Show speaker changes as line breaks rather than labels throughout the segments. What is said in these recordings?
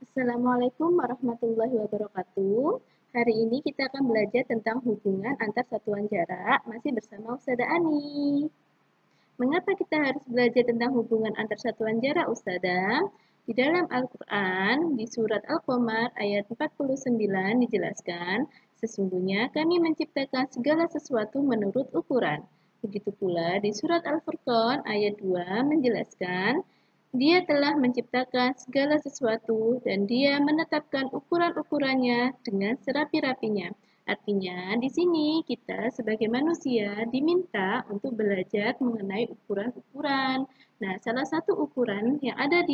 Assalamualaikum warahmatullahi wabarakatuh. Hari ini kita akan belajar tentang hubungan antar satuan jarak, masih bersama Ustazah Ani. Mengapa kita harus belajar tentang hubungan antar satuan jarak, Ustazah? Di dalam Al-Quran, di surat Al-Qamar ayat 49 dijelaskan, sesungguhnya kami menciptakan segala sesuatu menurut ukuran. Begitu pula di surat Al-Furqan ayat 2 menjelaskan, dia telah menciptakan segala sesuatu dan dia menetapkan ukuran-ukurannya dengan serapi-rapinya. Artinya, di sini kita sebagai manusia diminta untuk belajar mengenai ukuran-ukuran. Nah, salah satu ukuran yang ada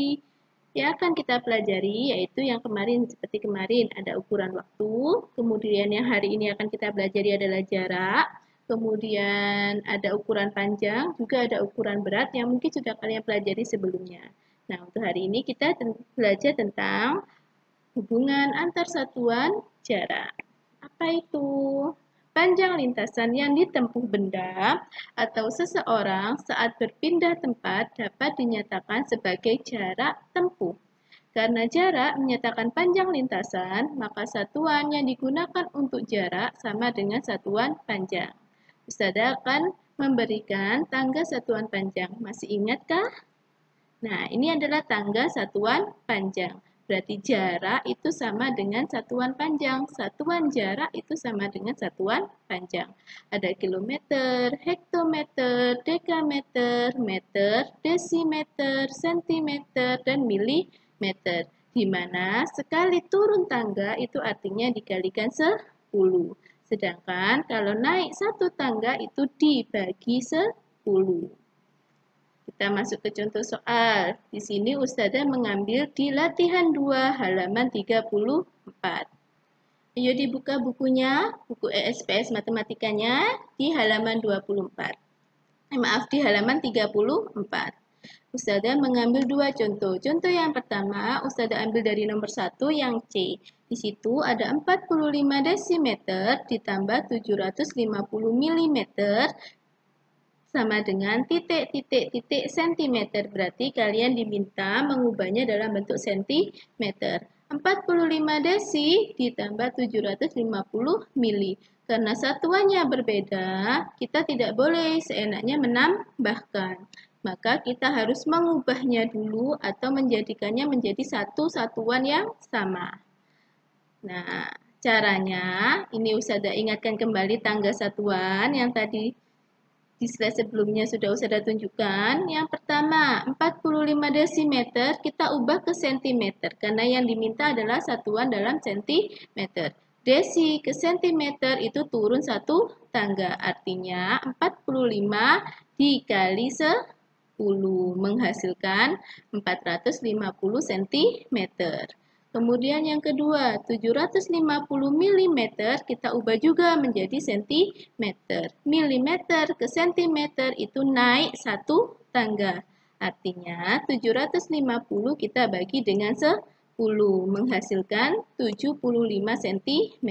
yang akan kita pelajari yaitu yang kemarin seperti kemarin ada ukuran waktu, kemudian yang hari ini akan kita pelajari adalah jarak, kemudian ada ukuran panjang, juga ada ukuran berat yang mungkin sudah kalian pelajari sebelumnya. Nah, untuk hari ini kita belajar tentang hubungan antar satuan jarak. Apa itu? Panjang lintasan yang ditempuh benda atau seseorang saat berpindah tempat dapat dinyatakan sebagai jarak tempuh. Karena jarak menyatakan panjang lintasan, maka satuan yang digunakan untuk jarak sama dengan satuan panjang. Ustazah akan memberikan tangga satuan panjang. Masih ingatkah? Nah, ini adalah tangga satuan panjang. Berarti jarak itu sama dengan satuan panjang. Satuan jarak itu sama dengan satuan panjang. Ada kilometer, hektometer, dekameter, meter, desimeter, sentimeter, dan milimeter. Di mana sekali turun tangga itu artinya dikalikan 10. Sedangkan kalau naik satu tangga itu dibagi 10. Kita masuk ke contoh soal. Di sini Ustazah mengambil di latihan 2 halaman 34. Ayo dibuka bukunya, buku ESPS matematikanya di halaman 24. Maaf, di halaman 34. Ustazah mengambil dua contoh. Contoh yang pertama, Ustazah ambil dari nomor 1 yang C. Di situ ada 45 desimeter ditambah 750 milimeter sama dengan titik-titik-titik sentimeter. Berarti kalian diminta mengubahnya dalam bentuk sentimeter. 45 desi ditambah 750 mili. Karena satuannya berbeda, kita tidak boleh seenaknya menambahkan. Maka kita harus mengubahnya dulu atau menjadikannya menjadi satu satuan yang sama. Nah, caranya, ini Ustazah ingatkan kembali tangga satuan yang tadi di slide sebelumnya sudah Ustazah tunjukkan. Yang pertama, 45 desimeter kita ubah ke sentimeter karena yang diminta adalah satuan dalam sentimeter. Desi ke sentimeter itu turun satu tangga, artinya 45 dikali 10 menghasilkan 450 cm. Kemudian yang kedua, 750 mm kita ubah juga menjadi cm. Milimeter ke cm itu naik satu tangga. Artinya 750 kita bagi dengan 10 menghasilkan 75 cm.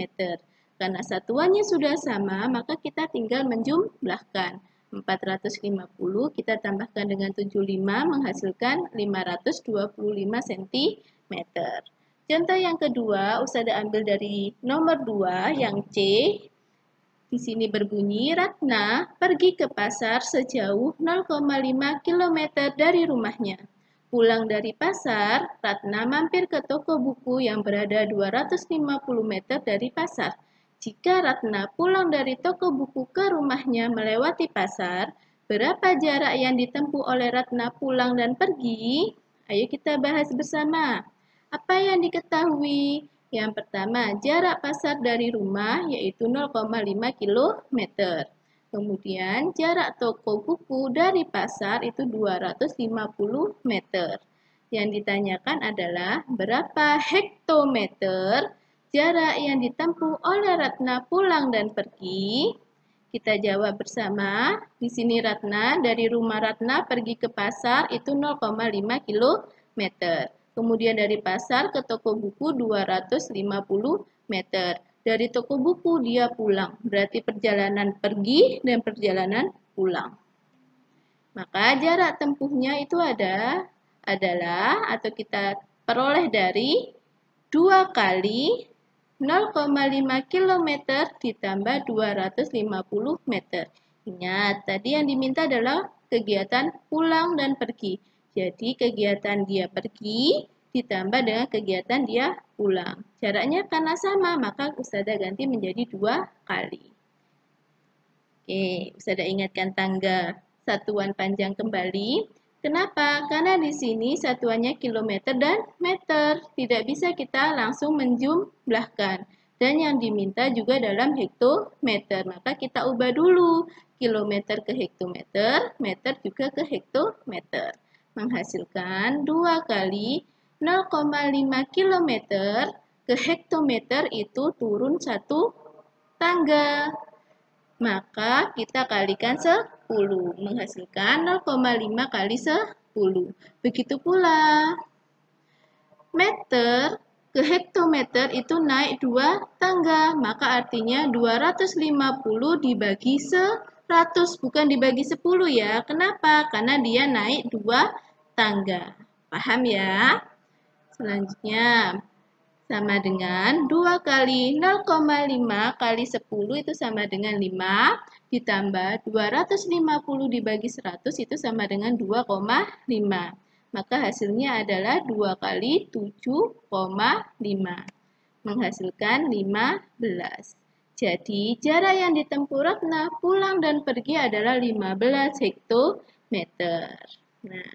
Karena satuannya sudah sama, maka kita tinggal menjumlahkan. 450 kita tambahkan dengan 75 menghasilkan 525 cm. Contoh yang kedua, Ustazah ambil dari nomor 2 yang C. Di sini berbunyi, Ratna pergi ke pasar sejauh 0,5 km dari rumahnya. Pulang dari pasar, Ratna mampir ke toko buku yang berada 250 meter dari pasar. Jika Ratna pulang dari toko buku ke rumahnya melewati pasar, berapa jarak yang ditempuh oleh Ratna pulang dan pergi? Ayo kita bahas bersama. Apa yang diketahui? Yang pertama, jarak pasar dari rumah yaitu 0,5 km. Kemudian, jarak toko buku dari pasar itu 250 meter. Yang ditanyakan adalah berapa hektometer jarak yang ditempuh oleh Ratna pulang dan pergi. Kita jawab bersama. Di sini Ratna, dari rumah Ratna pergi ke pasar itu 0,5 km. Kemudian dari pasar ke toko buku 250 meter. Dari toko buku dia pulang. Berarti perjalanan pergi dan perjalanan pulang. Maka jarak tempuhnya itu adalah atau kita peroleh dari 2 kali 0,5 km ditambah 250 meter. Ingat, tadi yang diminta adalah kegiatan pulang dan pergi. Jadi kegiatan dia pergi ditambah dengan kegiatan dia pulang. Jaraknya karena sama, maka Ustazah ganti menjadi 2 kali. Oke, Ustazah ingatkan tangga satuan panjang kembali. Kenapa? Karena di sini satuannya kilometer dan meter. Tidak bisa kita langsung menjumlahkan. Dan yang diminta juga dalam hektometer. Maka kita ubah dulu. Kilometer ke hektometer, meter juga ke hektometer. Menghasilkan 2 kali 0,5 km ke hektometer itu turun 1 tangga. Maka kita kalikan 10, menghasilkan 0,5 kali 10. Begitu pula meter ke hektometer itu naik 2 tangga, maka artinya 250 dibagi 100, bukan dibagi 10 ya. Kenapa? Karena dia naik 2 tangga. Paham ya? Selanjutnya, sama dengan 2 kali 0,5 kali 10 itu sama dengan 5, ditambah 250 dibagi 100 itu sama dengan 2,5. Maka hasilnya adalah 2 kali 7,5. Menghasilkan 15. Jadi jarak yang ditempuh Ratna pulang dan pergi adalah 15 hektometer. Nah,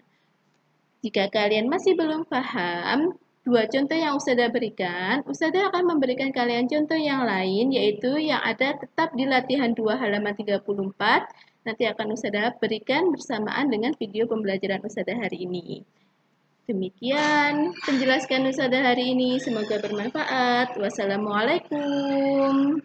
jika kalian masih belum paham dua contoh yang Ustazah berikan, Ustazah akan memberikan kalian contoh yang lain, yaitu yang ada tetap di latihan 2 halaman 34. Nanti akan Ustazah berikan bersamaan dengan video pembelajaran Ustazah hari ini. Demikian penjelasan Ustazah hari ini. Semoga bermanfaat. Wassalamualaikum.